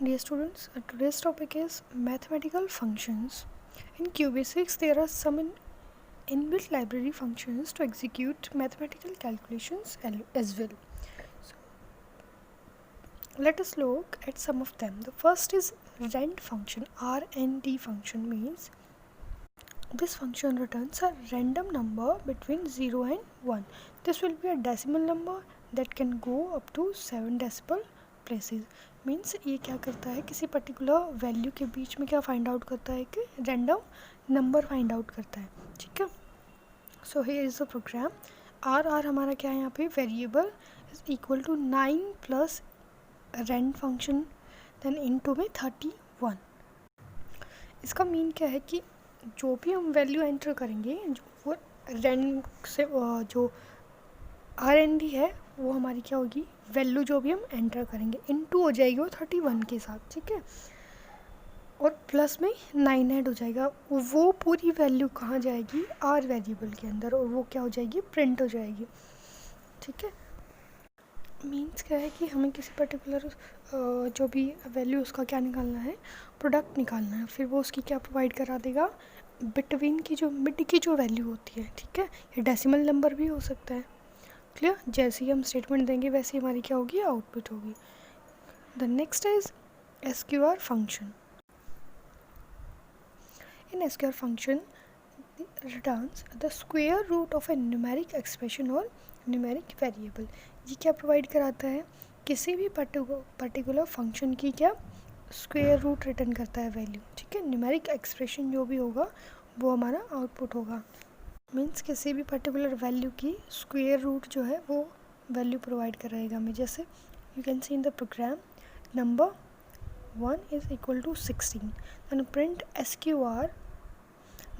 Dear students, today's topic is mathematical functions. In QBasics, there are some inbuilt library functions to execute mathematical calculations as well. So, let us look at some of them. The first is rand function. RND function means this function returns a random number between 0 and 1. This will be a decimal number that can go up to 7 decimal places. Means ये क्या करता है, किसी particular value के बीच में क्या find out करता है कि रैंडम नंबर फाइंड आउट करता है. ठीक है. So here is the program. R हमारा क्या है यहाँ पे, variable is equal to 9 plus rand function then into में 31. इसका मीन क्या है कि जो भी हम वैल्यू एंटर करेंगे, जो वो रेंड से जो RND है वो हमारी क्या होगी, वैल्यू जो भी हम एंटर करेंगे इनटू हो जाएगी वो 31 के साथ. ठीक है. और प्लस में 9 ऐड हो जाएगा. वो पूरी वैल्यू कहाँ जाएगी, आर वेरिएबल के अंदर, और वो क्या हो जाएगी, प्रिंट हो जाएगी. ठीक है. मीन्स क्या है कि हमें किसी पर्टिकुलर जो भी वैल्यू उसका क्या निकालना है, प्रोडक्ट निकालना है. फिर वो उसकी क्या प्रोवाइड करा देगा, बिटवीन की जो मिड की जो वैल्यू होती है. ठीक है. ये डेसिमल नंबर भी हो सकता है. क्लियर. जैसे ही हम स्टेटमेंट देंगे वैसे हमारी क्या होगी, आउटपुट होगी. The next is SQR function. In SQR function returns the square root of a numeric expression और न्यूमेरिक वेरिएबल. ये क्या प्रोवाइड कराता है, किसी भी पर्टिकुलर फंक्शन की क्या स्क्वायर रूट रिटर्न करता है वैल्यू. ठीक है. न्यूमेरिक एक्सप्रेशन जो भी होगा वो हमारा आउटपुट होगा. मीन्स किसी भी पर्टिकुलर वैल्यू की स्क्वायर रूट जो है वो वैल्यू प्रोवाइड कराएगा हमें. जैसे you can see in the program number 1 is equal to 16 and print SQR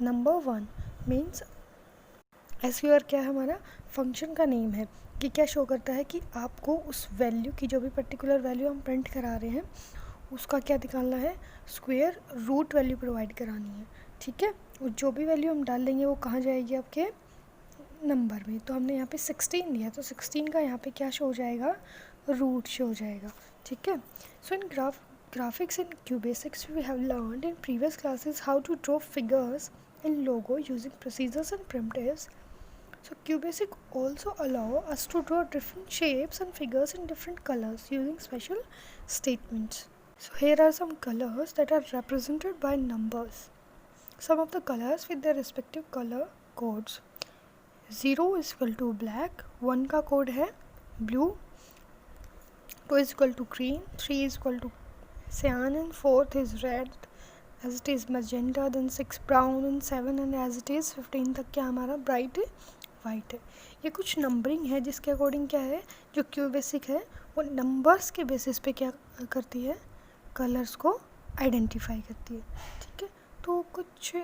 number 1. Means SQR क्या है, हमारा फंक्शन का नेम है. कि क्या शो करता है कि आपको उस वैल्यू की, जो भी पर्टिकुलर वैल्यू हम प्रिंट करा रहे हैं उसका क्या निकालना है, स्क्वायर रूट वैल्यू प्रोवाइड करानी है. ठीक है. और जो भी वैल्यू हम डाल देंगे वो कहाँ जाएगी, आपके नंबर में. तो हमने यहाँ पे 16 दिया तो 16 का यहाँ पे क्या शो हो जाएगा, रूट शो हो जाएगा. ठीक है. सो इन graphics in QBasics we have learned in previous classes how to draw figures in logo using procedures and primitives. So QBasic also allow us to draw different shapes and figures in different colors using special statements. So here are some colors that are represented by numbers. Some of the colors with their respective color codes. 0 is equal to black, 1 का code है blue, 2 is equal to green, 3 is equal to cyan, and 4th is red, as it is magenta, then 6 brown, and 7 and as it is 15 तक क्या हमारा bright white है. ये कुछ numbering है जिसके अकॉर्डिंग क्या है, जो QBasic है वो नंबर्स के बेसिस पे क्या करती है, कलर्स को आइडेंटिफाई करती है. ठीक है. तो कुछ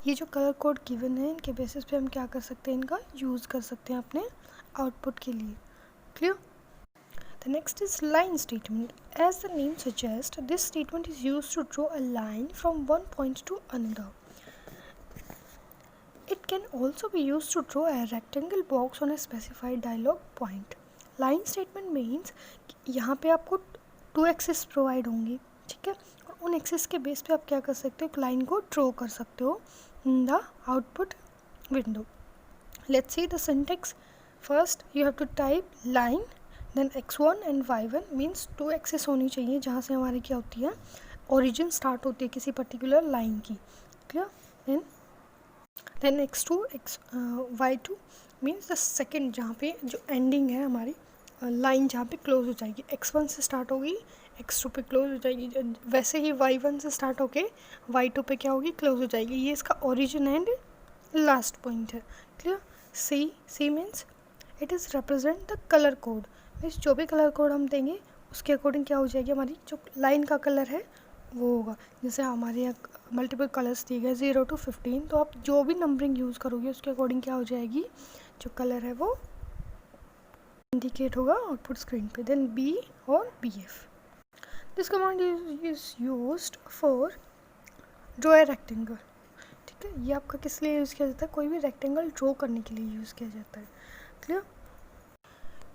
ये जो कलर कोड गिवन है इनके बेसिस पे हम क्या कर सकते हैं, इनका यूज़ कर सकते हैं अपने आउटपुट के लिए. Clear. The next is line statement. As the name suggest this statement is used to draw a line from one point to another. It can also be used to draw a rectangle box on a specified dialog point. Line statement means यहाँ पे आपको 2 access provide होंगी. ठीक है. और उन access के base पे आप क्या कर सकते हो, एक लाइन को ड्रॉ कर सकते हो in the output window. Let's see the syntax. First you have to type line, then x1 and y1. Means 2 axes होनी चाहिए जहाँ से हमारी क्या होती है, ओरिजिन स्टार्ट होती है किसी पर्टिकुलर लाइन की. Clear. Then x2 y2 means the second, जहाँ पे जो एंडिंग है हमारी लाइन, जहाँ पे क्लोज हो जाएगी. x1 से स्टार्ट होगी, x2 पे क्लोज हो जाएगी. वैसे ही y1 से स्टार्ट होके y2 पे क्या होगी, क्लोज हो जाएगी. ये इसका ओरिजिन एंड लास्ट पॉइंट है. Clear. C means it is represent the colour code. Means जो भी कलर कोड हम देंगे उसके अकॉर्डिंग क्या हो जाएगी, हमारी जो लाइन का कलर है वो होगा. जैसे हमारे यहाँ मल्टीपल कलर्स दिए गए 0 to 15, तो आप जो भी नंबरिंग यूज़ करोगे उसके अकॉर्डिंग क्या हो जाएगी, जो कलर है वो इंडिकेट होगा आउटपुट स्क्रीन पे. देन B और BF. This command is used for draw a rectangle. ठीक है. ये आपका किस लिए यूज़ किया जाता है, कोई भी रेक्टेंगल ड्रॉ करने के लिए यूज़ किया जाता है. Clear.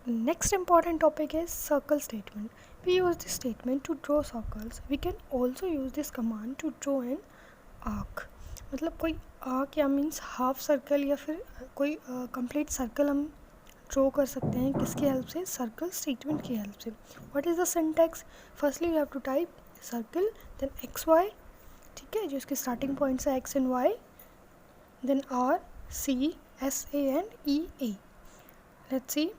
Next important topic is circle statement. We use this statement to draw circles. We can also use this command to draw an arc. मतलब कोई आर्क या मीन्स हाफ सर्कल या फिर कोई कंप्लीट सर्कल हम ड्रॉ कर सकते हैं किसकी हेल्प से, सर्कल स्टेटमेंट की हेल्प से. What is the syntax? Firstly you have to type circle, then X Y, ठीक है, जो इसके स्टार्टिंग पॉइंट्स है X and Y, then R C S A and E A. Let's see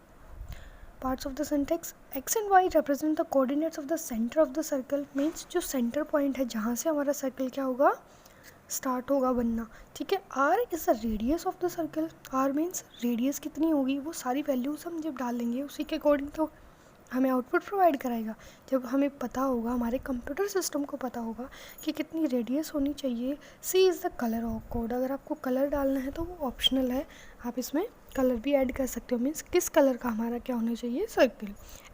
parts of the syntax. X and Y represent the coordinates of the center of the circle. means जो center point है जहाँ से हमारा circle क्या होगा, start होगा बनना, ठीक है. R is the radius of the circle. R means radius कितनी होगी, वो सारी वैल्यूज हम जब डालेंगे उसी के अकॉर्डिंग तो हमें आउटपुट प्रोवाइड कराएगा. जब हमें पता होगा, हमारे कंप्यूटर सिस्टम को पता होगा कि कितनी रेडियस होनी चाहिए. C is the colour of code. अगर आपको कलर डालना है तो वो ऑप्शनल है, आप इसमें कलर भी ऐड कर सकते हो. मीन्स किस कलर का हमारा क्या होना चाहिए, सर्कल.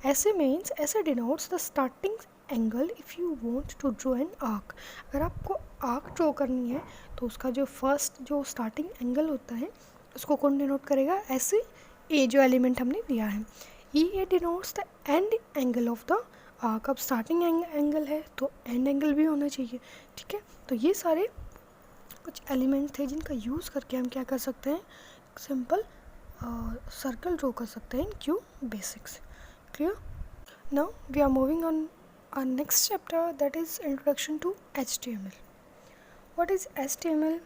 ऐसे मीन्स ऐसे denotes the starting angle if you want to draw an arc. अगर आपको आर्क ड्रॉ करनी है तो उसका जो फर्स्ट जो स्टार्टिंग एंगल होता है उसको कौन डिनोट करेगा, ऐसे ए जो एलिमेंट हमने दिया है. ये denotes the end angle of the arc. अब स्टार्टिंग एंगल है तो एंड एंगल भी होना चाहिए, ठीक है. तो ये सारे कुछ एलिमेंट थे जिनका यूज़ करके हम क्या कर सकते हैं, सिंपल सर्कल ड्रॉ कर सकते हैं in Q basics. Clear? Now we are moving on our next chapter, that is introduction to HTML. What is HTML?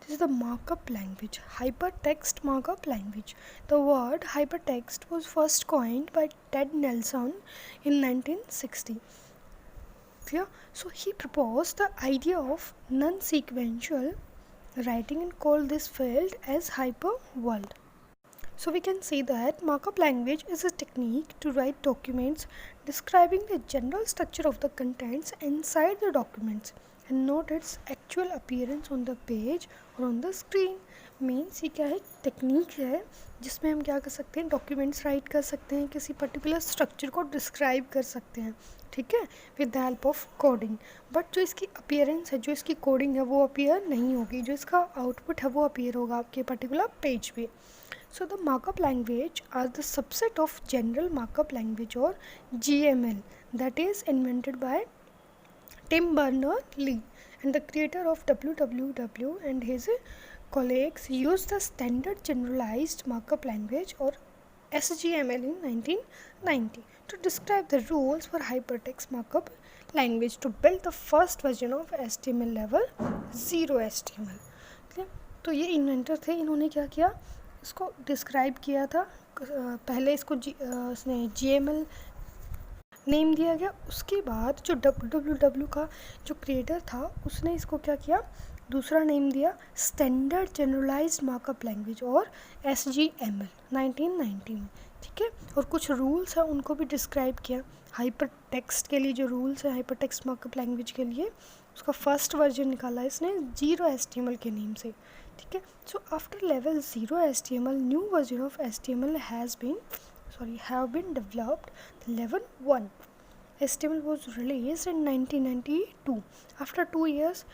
This is the markup language, hypertext markup language. The word hypertext was first coined by Ted Nelson in 1960. Clear? So he proposed the idea of non-sequential writing and called this field as hyperworld. So we can see that markup language is a technique to write documents describing the general structure of the contents inside the documents and not its actual appearance on the page or on the screen. Means ये क्या है, technique है जिसमें हम क्या कर सकते हैं, डॉक्यूमेंट्स राइट कर सकते हैं, किसी पर्टिकुलर स्ट्रक्चर को डिस्क्राइब कर सकते हैं, ठीक है, with the help of coding. But जो इसकी अपीयरेंस है, जो इसकी कोडिंग है वो अपीयर नहीं होगी, जो इसका आउटपुट है वो अपीयर होगा आपके पर्टिकुलर पेज पे. So the markup language are the subset of general markup language or GML that is invented by Tim Berners-Lee, and the creator of WWW and his colleagues used the standard generalized markup language or SGML in 1990 to describe the rules for hypertext markup language to build the first version of HTML level 0 HTML. तो ये inventor थे, इन्होंने क्या किया, इसको describe किया था. पहले इसको उसने GML नेम दिया गया. उसके बाद जो WWW का जो क्रिएटर था उसने इसको क्या किया, दूसरा नेम दिया, स्टैंडर्ड जनरलाइज्ड मार्कअप लैंग्वेज और SGML 1990 में, ठीक है. और कुछ रूल्स हैं उनको भी डिस्क्राइब किया. हाइपर टेक्स्ट के लिए जो रूल्स हैं, हाइपर टेक्स्ट मार्कअप लैंग्वेज के लिए, उसका फर्स्ट वर्जन निकाला इसने 0 HTML के नेम से, ठीक है. So after level 0 HTML, new version of HTML have been developed. Level 1 HTML was released in 1992. After 2 years,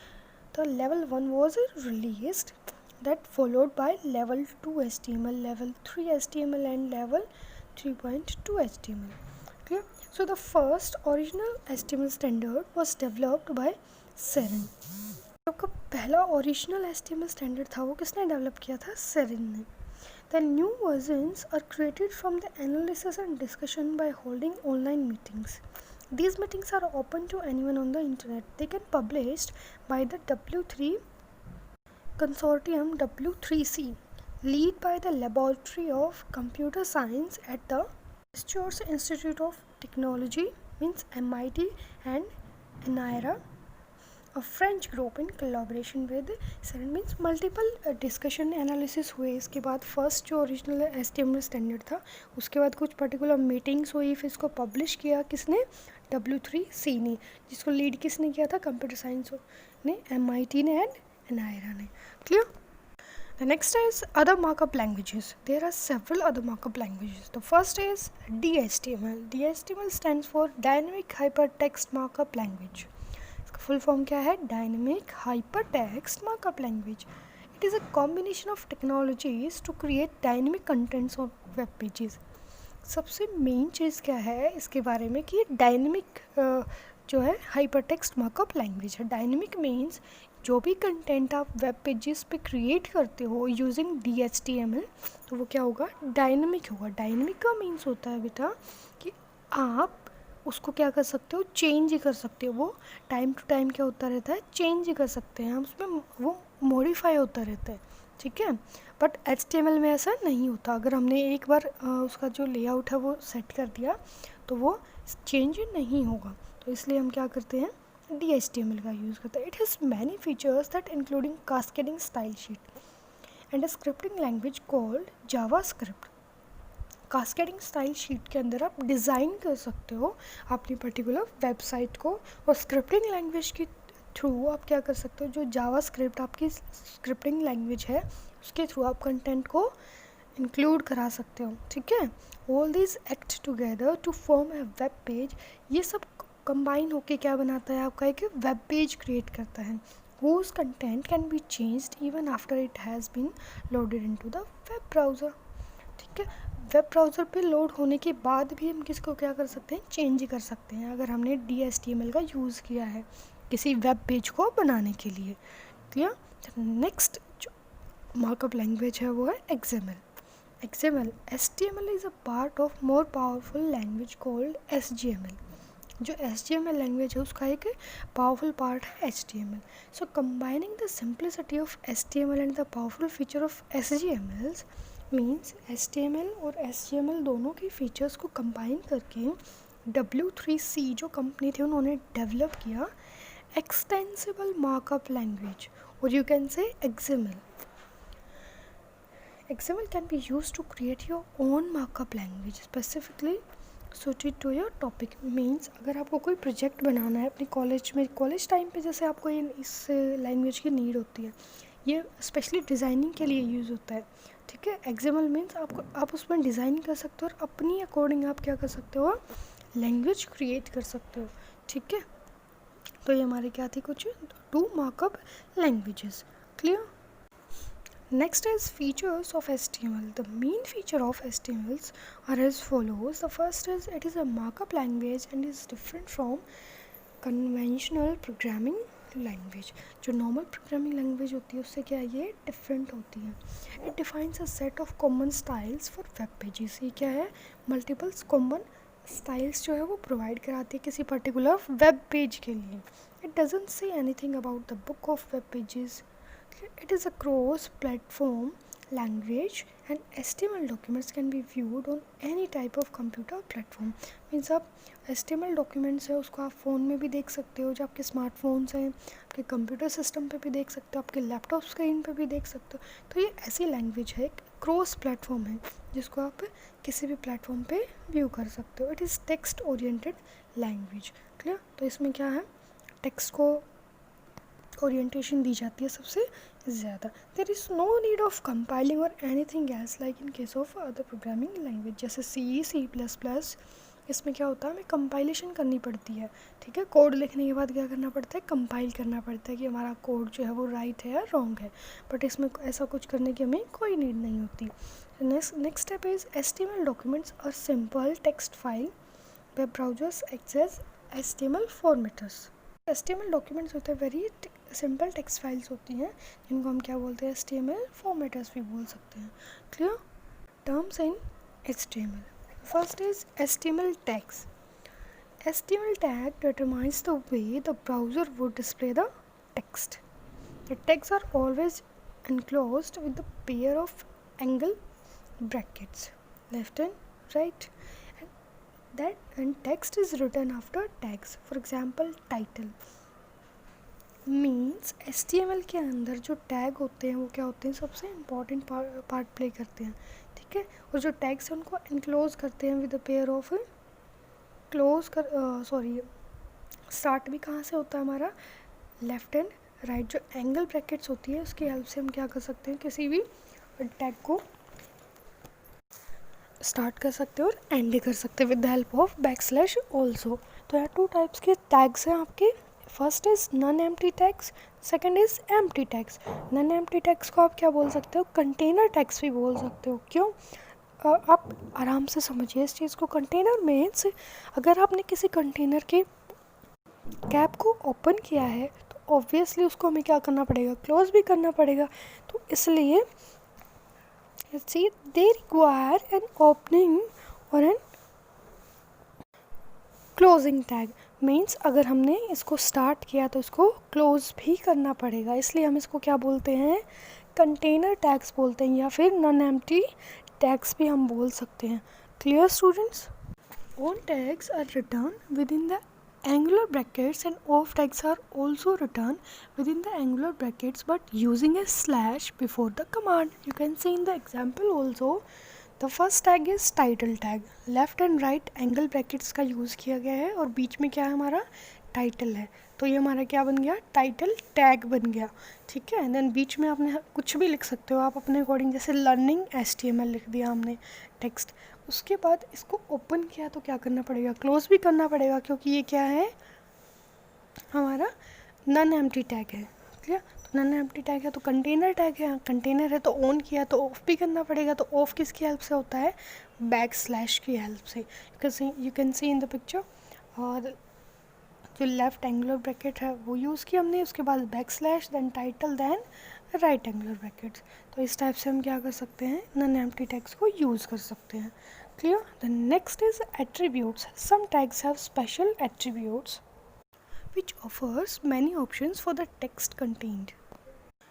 the level 1 was released, that followed by level 2 HTML, level 3 HTML and level 3.2 HTML. Clear? So the first original HTML standard was developed by Seren. आपका पहला original HTML standard था वो किसने develop किया था, serine ने. The new versions are created from the analysis and discussion by holding online meetings. These meetings are open to anyone on the internet. They can be published by the W3 consortium W3C, led by the Laboratory of Computer Science at the Massachusetts Institute of Technology, means MIT, and NIRA, a French group in collaboration with Seren. Means multiple discussion analysis हुए. इसके बाद first जो original HTML standard था उसके बाद कुछ particular meetings हुई, फिर इसको पब्लिश किया किसने, W3C ने, जिसको लीड किसने किया था, कंप्यूटर साइंस ने, MIT ने एंड NIRA ने. Clear? The next is other markup languages. There are several other markup languages. The first is DHTML. DHTML stands for Dynamic Hypertext Markup Language. Full form क्या है, dynamic hyper text markup language. It is a combination of technologies to create dynamic contents on web pages. सबसे main चीज़ क्या है इसके बारे में कि डायनेमिक जो है हाइपरटेक्स्ट मार्कअप लैंग्वेज है। डायनेमिक मीन्स जो भी कंटेंट आप वेब पेजेस पे क्रिएट करते हो यूजिंग DHTML, तो वो क्या होगा, डायनेमिक होगा। डायनेमिक का मीन्स होता है बेटा कि आप उसको क्या कर सकते हो, चेंज कर सकते हो। वो टाइम टू टाइम क्या होता रहता है, चेंज कर सकते हैं हम उसमें, वो मॉडिफाई होता रहता है, ठीक है। बट HTML में ऐसा नहीं होता। अगर हमने एक बार उसका जो लेआउट है वो सेट कर दिया तो वो चेंज नहीं होगा। तो इसलिए हम क्या करते हैं, DHTML का यूज़ करते हैं। It has many features that including cascading style sheet and a scripting language called JavaScript. Cascading style sheet के अंदर आप डिज़ाइन कर सकते हो अपनी पर्टिकुलर वेबसाइट को, और स्क्रिप्टिंग लैंग्वेज के थ्रू आप क्या कर सकते हो, जो जावास्क्रिप्ट आपकी स्क्रिप्टिंग लैंग्वेज है उसके थ्रू आप कंटेंट को इंक्लूड करा सकते हो, ठीक है। All these act together to form a web page. ये सब कंबाइन होके क्या बनाता है, आपका एक वेब पेज क्रिएट करता है। whose content can be changed even after it has been loaded into the web browser, ठीक है। वेब ब्राउज़र पे लोड होने के बाद भी हम किसको क्या कर सकते हैं, चेंज कर सकते हैं, अगर हमने DHTML का यूज़ किया है किसी वेब पेज को बनाने के लिए। क्लियर। नेक्स्ट जो मार्कअप लैंग्वेज है वो है XML। HTML is a part of more powerful language called SGML। जो HTML लैंग्वेज है उसका एक पावरफुल पार्ट है HTML। So combining the simplicity of HTML and the powerful feature of SGML means HTML और SGML दोनों के features को combine करके W3C जो कंपनी थी उन्होंने डेवलप किया एक्सटेंसिबल मार्कअप लैंग्वेज, और you can say XML. XML can be used to create your own markup language specifically suited to your topic. Means अगर आपको कोई प्रोजेक्ट बनाना है अपनी कॉलेज में, कॉलेज टाइम पे जैसे आपको इस लैंग्वेज की नीड होती है, ये स्पेशली डिज़ाइनिंग के लिए यूज़ होता है, ठीक है। XML मीन्स आप उसमें डिज़ाइन कर सकते हो और अपनी अकॉर्डिंग आप क्या कर सकते हो, लैंग्वेज क्रिएट कर सकते हो, ठीक है। तो ये हमारे क्या थी, कुछ 2 markup languages. Clear. Next is features of HTML. The main feature of HTMLs are as follows. The first is it is a markup language and is different from conventional programming language. जो normal programming language होती है उससे क्या है, ये different होती है. It defines a set of common styles for web pages. ये क्या है, multiple common styles जो है वो provide कराती है किसी particular web page के लिए. It doesn't say anything about the book of web pages. It is a cross-platform language and HTML documents can be viewed on any type of computer platform. Means आप HTML documents है उसको आप phone में भी देख सकते हो, जो आपके स्मार्टफोन्स हैं, आपके कंप्यूटर सिस्टम पे भी देख सकते हो, आपके लैपटॉप स्क्रीन पे भी देख सकते हो। तो ये ऐसी लैंग्वेज है, क्रॉस प्लेटफॉर्म है, जिसको आप किसी भी प्लेटफॉर्म पे व्यू कर सकते हो। It is text oriented language. Clear. तो इसमें क्या है, टेक्स्ट को ओरिएंटेशन दी जाती है सबसे ज़्यादा। There is no need of compiling और anything else like in case of other programming language जैसे C++। इसमें क्या होता है, हमें कंपाइलेशन करनी पड़ती है, ठीक है। कोड लिखने के बाद क्या करना पड़ता है, कंपाइल करना पड़ता है कि हमारा कोड जो है वो राइट है या रॉन्ग है। बट इसमें ऐसा कुछ करने की हमें कोई नीड नहीं होती। Next step is HTML documents और simple text file web browsers access HTML formatters. HTML documents होते हैं वेरी सिंपल टेक्स्ट फाइल्स होती हैं जिनको हम क्या बोलते हैं, HTML फॉर्मेटर्स भी बोल सकते हैं। Clear. Terms in HTML. First is HTML tags. HTML tag determines the way the browser would display the text. The tags are always enclosed with a pair of angle brackets, left and right, and text is written after tags. For example, title. Means HTML के अंदर जो tag होते हैं वो क्या होते हैं, सबसे इम्पॉर्टेंट पार्ट प्ले करते हैं, ठीक है। और जो टैग्स हैं उनको इनक्लोज करते हैं with a pair of start भी कहाँ से होता है हमारा, लेफ्ट एंड राइट। जो एंगल ब्रैकेट्स होती है उसकी हेल्प से हम क्या कर सकते हैं, किसी भी टैग को स्टार्ट कर सकते हैं और एंड कर सकते हैं with the help of backslash also. तो यहाँ 2 टाइप्स के टैग्स हैं आपके। First is non empty tags, second is empty tags. Non empty tags को आप क्या बोल सकते हो, कंटेनर टैग्स भी बोल सकते हो। क्यों, आप आराम से समझिए इस चीज़ को। कंटेनर मीन्स अगर आपने किसी कंटेनर के कैप को ओपन किया है तो ऑब्वियसली उसको हमें क्या करना पड़ेगा, क्लोज भी करना पड़ेगा। तो इसलिए सी दे रिक्वायर एन ओपनिंग और एन क्लोजिंग टैग। मीन्स अगर हमने इसको स्टार्ट किया तो इसको क्लोज भी करना पड़ेगा, इसलिए हम इसको क्या बोलते हैं, कंटेनर टैग्स बोलते हैं, या फिर नॉन एम्प्टी टैग्स भी हम बोल सकते हैं। Clear students? On tags are written within the angular brackets and off tags are also written within the angular brackets but using a slash before the command. You can see in the example also. The first tag is title tag. Left and right angle brackets का use किया गया है और बीच में क्या है, हमारा title है, तो ये हमारा क्या बन गया, टाइटल टैग बन गया। ठीक है, देन बीच में आपने कुछ भी लिख सकते हो आप अपने अकॉर्डिंग, जैसे लर्निंग HTML लिख दिया हमने टेक्स्ट। उसके बाद इसको ओपन किया तो क्या करना पड़ेगा, क्लोज भी करना पड़ेगा, क्योंकि ये क्या है, हमारा नॉन एम्प्टी टैग है। क्लियर? तो नॉन एम्प्टी टैग है तो कंटेनर टैग है, कंटेनर है तो ऑन किया तो ऑफ भी करना पड़ेगा। तो ऑफ किसकी हेल्प से होता है, बैक स्लैश की हेल्प से। You can see in the picture. और जो लेफ्ट एंगुलर ब्रैकेट है वो यूज़ किया हमने, उसके बाद back slash, then title, then right angular brackets. तो इस टाइप से हम क्या कर सकते हैं, नॉन एम्प्टी टैग्स को यूज़ कर सकते हैं। Clear? The next is attributes. Some tags have special attributes which offers many options for the text contained.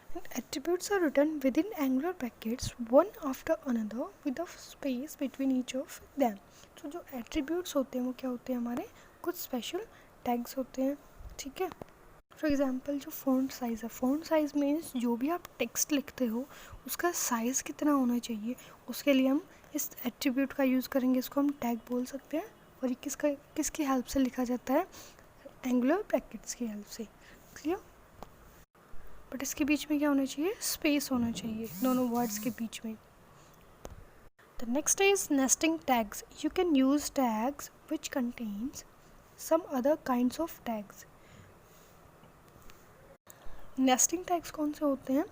And attributes are written within angular brackets one after another with a space between each of them. तो जो attributes होते हैं वो क्या होते हैं, हमारे कुछ स्पेशल टैग्स होते हैं। ठीक है, फॉर एग्जांपल जो फ़ॉन्ट साइज़ है, फ़ॉन्ट साइज़ मीन्स जो भी आप टेक्स्ट लिखते हो उसका साइज़ कितना होना चाहिए, उसके लिए हम इस एट्रीब्यूट का यूज़ करेंगे, इसको हम टैग बोल सकते हैं। और ये किसकी हेल्प से लिखा जाता है, एंगुलर ब्रैकेट्स की हेल्प से। क्लियर? बट इसके बीच में क्या होना चाहिए, स्पेस होना चाहिए दोनों वर्ड्स के बीच में। The next is nesting tags. You can use tags which contains some other kinds of tags. Nesting tags कौन से होते हैं,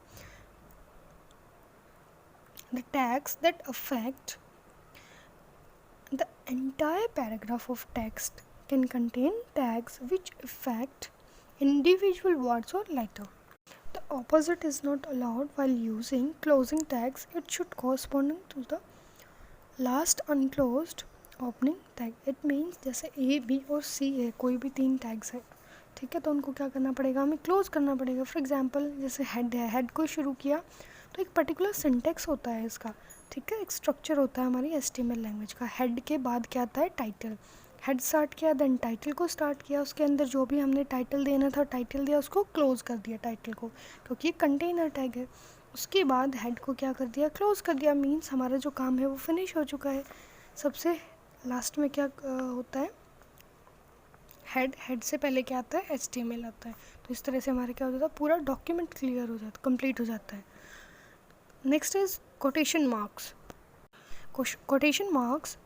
the tags that affect the entire paragraph of text can contain tags which affect individual words or letter. The opposite is not allowed while using closing tags. It should correspond to the last unclosed opening tag. It means जैसे A, B और C है, कोई भी 3 tags है, ठीक है, तो उनको क्या करना पड़ेगा, हमें क्लोज करना पड़ेगा। फॉर एग्जांपल जैसे हेड है, हेड को शुरू किया तो एक पर्टिकुलर सिंटेक्स होता है इसका, ठीक है, एक स्ट्रक्चर होता है हमारी HTML लैंग्वेज का। हेड के बाद क्या आता है, टाइटल। हेड स्टार्ट किया, देन टाइटल को स्टार्ट किया, उसके अंदर जो भी हमने टाइटल देना था टाइटल दिया, उसको क्लोज कर दिया टाइटल को, क्योंकि ये कंटेनर टैग है। उसके बाद हेड को क्या कर दिया, क्लोज कर दिया, मीन्स हमारा जो काम है वो फिनिश हो चुका है। सबसे लास्ट में क्या होता है, हेड से पहले क्या आता है, HTML आता है। तो इस तरह से हमारा क्या हो जाता है, पूरा डॉक्यूमेंट क्लियर हो जाता है, कंप्लीट हो जाता है। Next is quotation marks. Quotation marks,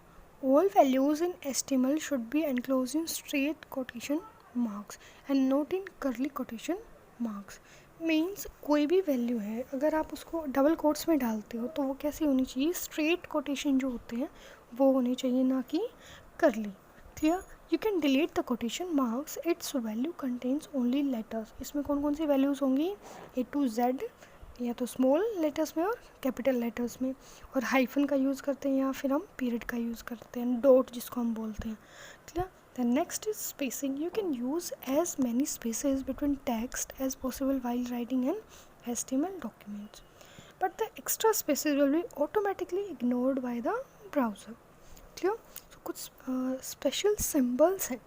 all values in HTML should be enclosed in straight quotation marks and not in curly quotation marks. Means कोई भी वैल्यू है अगर आप उसको डबल कोट्स में डालते हो तो वो कैसी होनी चाहिए, स्ट्रेट कोटेशन जो होते हैं वो होने चाहिए, ना कि करली। Clear? You can delete the quotation marks, it's value contains only letters. इसमें कौन कौन सी वैल्यूज़ होंगी, A to Z, या तो स्मॉल लेटर्स में और कैपिटल लेटर्स में, और हाइफन का यूज़ करते हैं या फिर हम पीरियड का यूज़ करते हैं, डॉट जिसको हम बोलते हैं। Clear? The next is spacing. You can use as many spaces between text as possible while writing an HTML documents, but the extra spaces will be automatically ignored by the browser. Clear? So कुछ special symbols हैं।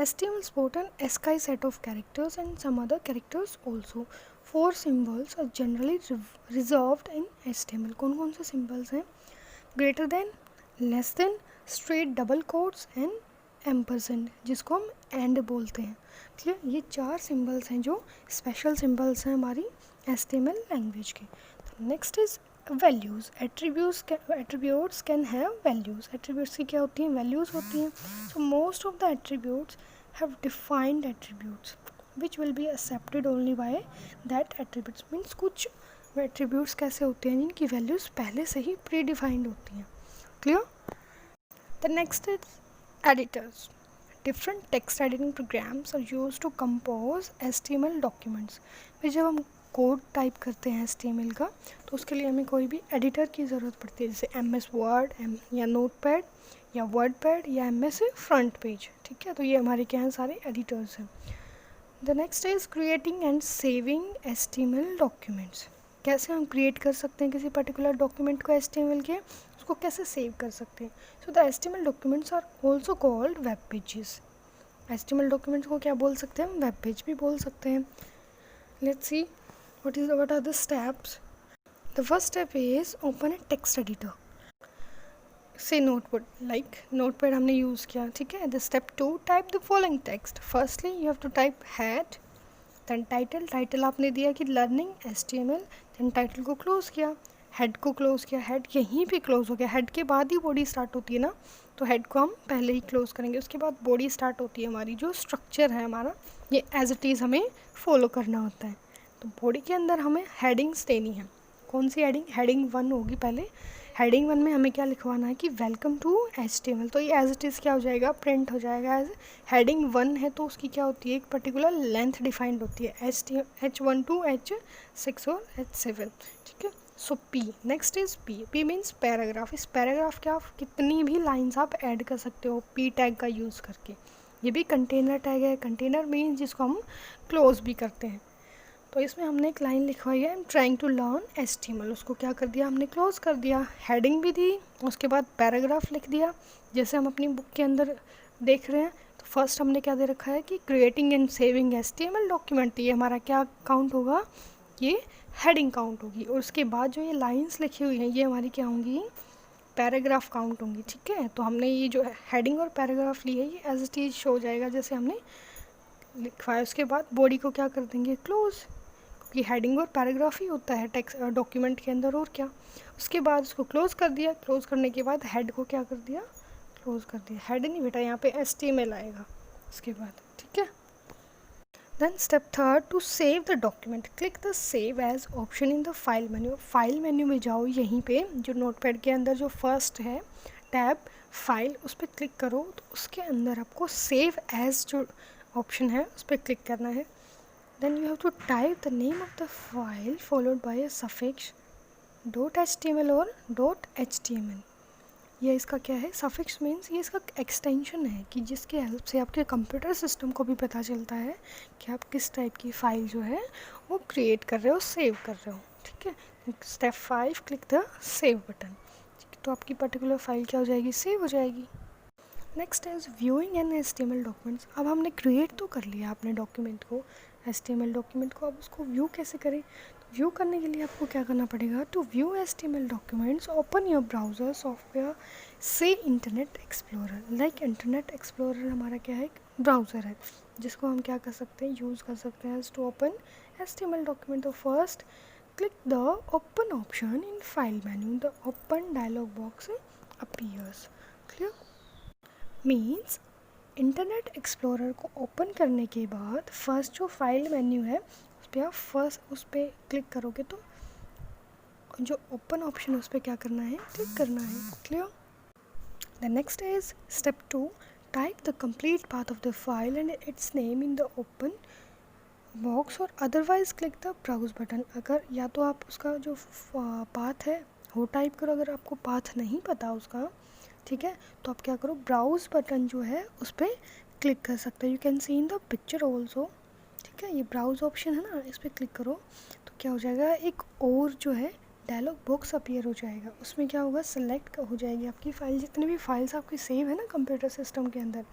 HTML support an ASCII set of characters and some other characters also. 4 symbols are generally reserved in HTML. कौन कौन से symbols हैं, greater than, less than, straight double quotes and ampersand, जिसको हम and बोलते हैं। Clear? ये 4 symbols हैं जो special symbols हैं हमारी HTML लैंग्वेज के। Next is values. Attributes can have values. Attributes की क्या होती हैं, वैल्यूज़ होती हैं। So most of the attributes have defined attributes which will be accepted only by that attributes. Means कुछ वो एट्रीब्यूट्स कैसे होते हैं जिनकी वैल्यूज़ पहले से ही प्री डिफाइंड होती हैं। Clear? The next is editors. Different text editing programs are use to compose HTML documents. फिर जब हम कोड टाइप करते हैं HTML का तो उसके लिए हमें कोई भी एडिटर की ज़रूरत पड़ती है, जैसे MS वर्ड या नोटपैड या वर्डपैड या MS फ्रंट पेज। ठीक है, तो ये हमारे क्या हैं, सारे एडिटर्स हैं। The next is creating and saving HTML documents. कैसे हम क्रिएट कर सकते हैं किसी पर्टिकुलर डॉक्यूमेंट को HTML के, उसको कैसे सेव कर सकते हैं। So the HTML documents are also called web pages. HTML documents को क्या बोल सकते हैं हम, वेब पेज भी बोल सकते हैं। Let's see what are the steps. The first step is open a text editor. Say notepad, like notepad हमने यूज़ किया, ठीक है। The step 2, type the following text. Firstly you have to type head, then title आपने दिया कि learning HTML, then title को close किया, head को क्लोज किया, हेड यहीं पे क्लोज हो गया, हेड के बाद ही बॉडी स्टार्ट होती है ना, तो हेड को हम पहले ही क्लोज करेंगे, उसके बाद बॉडी स्टार्ट होती है। हमारी जो स्ट्रक्चर है हमारा, ये एज इट इज़ हमें फॉलो करना होता है। तो बॉडी के अंदर हमें हेडिंग्स देनी है। कौन सी हेडिंग, हेडिंग 1 होगी पहले। हेडिंग 1 में हमें क्या लिखवाना है कि वेलकम टू HTML, तो ये एज इट इज़ क्या हो जाएगा, प्रिंट हो जाएगा एज हेडिंग 1 है, तो उसकी क्या होती है, एक पर्टिकुलर लेंथ डिफाइंड होती है, H1 to H6 और H7। ठीक है, सो P, next is P means paragraph. इस पैराग्राफ के आप कितनी भी लाइन्स आप ऐड कर सकते हो P टैग का यूज़ करके। ये भी कंटेनर टैग है, कंटेनर मीन्स जिसको हम क्लोज भी करते हैं। तो इसमें हमने एक लाइन लिखवाई है, I am trying to learn HTML, उसको क्या कर दिया हमने, क्लोज कर दिया। हेडिंग भी दी, उसके बाद पैराग्राफ लिख दिया। जैसे हम अपनी बुक के अंदर देख रहे हैं, तो फर्स्ट हमने क्या दे रखा है कि creating and saving HTML document, ये हमारा क्या काउंट होगा, ये हेडिंग काउंट होगी। और उसके बाद जो ये लाइन्स लिखी हुई हैं ये हमारी क्या होंगी, पैराग्राफ काउंट होंगी। ठीक है, तो हमने ये जो हेडिंग और पैराग्राफ ली है ये एज इट इज शो हो जाएगा जैसे हमने लिखवाया। उसके बाद बॉडी को क्या कर देंगे, क्लोज, क्योंकि हेडिंग और पैराग्राफ ही होता है टेक्स्ट डॉक्यूमेंट के अंदर, और क्या। उसके बाद उसको क्लोज कर दिया, क्लोज करने के बाद हेड को क्या कर दिया, क्लोज कर दिया। हेड नहीं बेटा, यहाँ पे HTML आएगा उसके बाद। ठीक है, then step 3, to save the document, click the save as option in the file menu. File menu में जाओ, यहीं पे जो नोटपैड के अंदर जो फर्स्ट है टैब फाइल, उस पर क्लिक करो, तो उसके अंदर आपको सेव एज जो ऑप्शन है उस पर क्लिक करना है। Then you have to type the name of the file followed by a suffix .html और .html। ये इसका क्या है, सफिक्स मीन्स ये इसका एक्सटेंशन है कि जिसके हेल्प से आपके कंप्यूटर सिस्टम को भी पता चलता है कि आप किस टाइप की फ़ाइल जो है वो क्रिएट कर रहे हो, सेव कर रहे हो। ठीक है, step 5, click the save button. ठीक है, तो आपकी पर्टिकुलर फाइल क्या हो जाएगी, सेव हो जाएगी। Next is viewing an HTML documents. अब हमने क्रिएट तो कर लिया अपने डॉक्यूमेंट को, HTML डॉक्यूमेंट को, अब उसको व्यू कैसे करें। तो व्यू करने के लिए आपको क्या करना पड़ेगा, to view HTML documents open your browser software से Internet Explorer. Like Internet Explorer हमारा क्या है, एक ब्राउज़र है जिसको हम क्या कर सकते हैं, यूज़ कर सकते हैं टू ओपन HTML डॉक्यूमेंट। तो first click the open option in file menu, the open dialog box appears. Clear, means internet explorer को ओपन करने के बाद फर्स्ट जो फाइल मेन्यू है उस पर आप फर्स्ट उस पर क्लिक करोगे तो जो ओपन ऑप्शन है उस पर क्या करना है, क्लिक करना है। Clear, the next is step 2, type the complete path of the file and its name in the open box और otherwise click the browse button. अगर या तो आप उसका जो पाथ है वो टाइप करो, अगर आपको पाथ नहीं पता उसका, ठीक है, तो आप क्या करो, ब्राउज बटन जो है उस पर क्लिक कर सकते हो। You can see in the picture also. ठीक है, ये ब्राउज ऑप्शन है ना, इस पर क्लिक करो तो क्या हो जाएगा, एक और जो है डायलॉग बॉक्स अपीयर हो जाएगा। उसमें क्या होगा, सेलेक्ट हो जाएगी आपकी फ़ाइल, जितनी भी फाइल्स आपकी सेव है ना कंप्यूटर सिस्टम के अंदर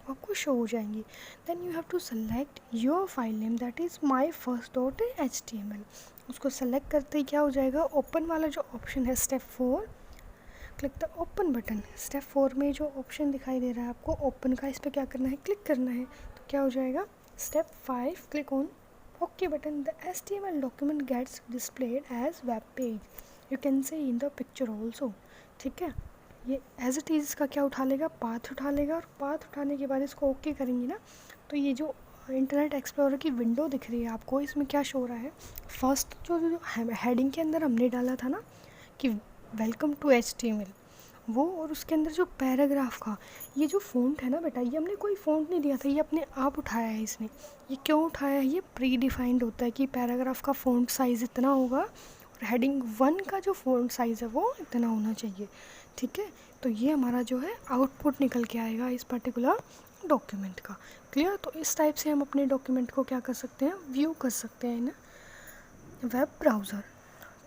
आपको शो हो जाएंगी। Then you have to select your file name, that is my first .html। उसको सेलेक्ट करते ही क्या हो जाएगा, ओपन वाला जो ऑप्शन है step 4, click the open button. Step 4 में जो ऑप्शन दिखाई दे रहा है आपको ओपन का, इस पर क्या करना है, क्लिक करना है, तो क्या हो जाएगा, step 5, click on okay button. The HTML document gets displayed as web page, you can see in the picture also. ठीक है, ये एज इट इज़ का क्या उठा लेगा, पाथ उठा लेगा, और पाथ उठाने के बाद इसको ओके करेंगे ना, तो ये जो इंटरनेट एक्सप्लोरर की विंडो दिख रही है आपको, इसमें क्या शो हो रहा है, फर्स्ट जो हेडिंग के अंदर हमने डाला था ना कि वेलकम टू HTML, वो, और उसके अंदर जो पैराग्राफ का ये जो फ़ॉन्ट है ना बेटा, ये हमने कोई फ़ॉन्ट नहीं दिया था, ये अपने आप उठाया है इसने। ये क्यों उठाया है, ये प्री डिफाइंड होता है कि पैराग्राफ का फ़ॉन्ट साइज़ इतना होगा और हेडिंग 1 का जो फ़ॉन्ट साइज़ है वो इतना होना चाहिए, ठीक है। तो ये हमारा जो है आउटपुट निकल के आएगा इस पर्टिकुलर डॉक्यूमेंट का। क्लियर। तो इस टाइप से हम अपने डॉक्यूमेंट को क्या कर सकते हैं, व्यू कर सकते हैं in web browser.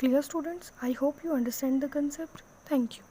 Clear students? I hope you understand the concept. Thank you.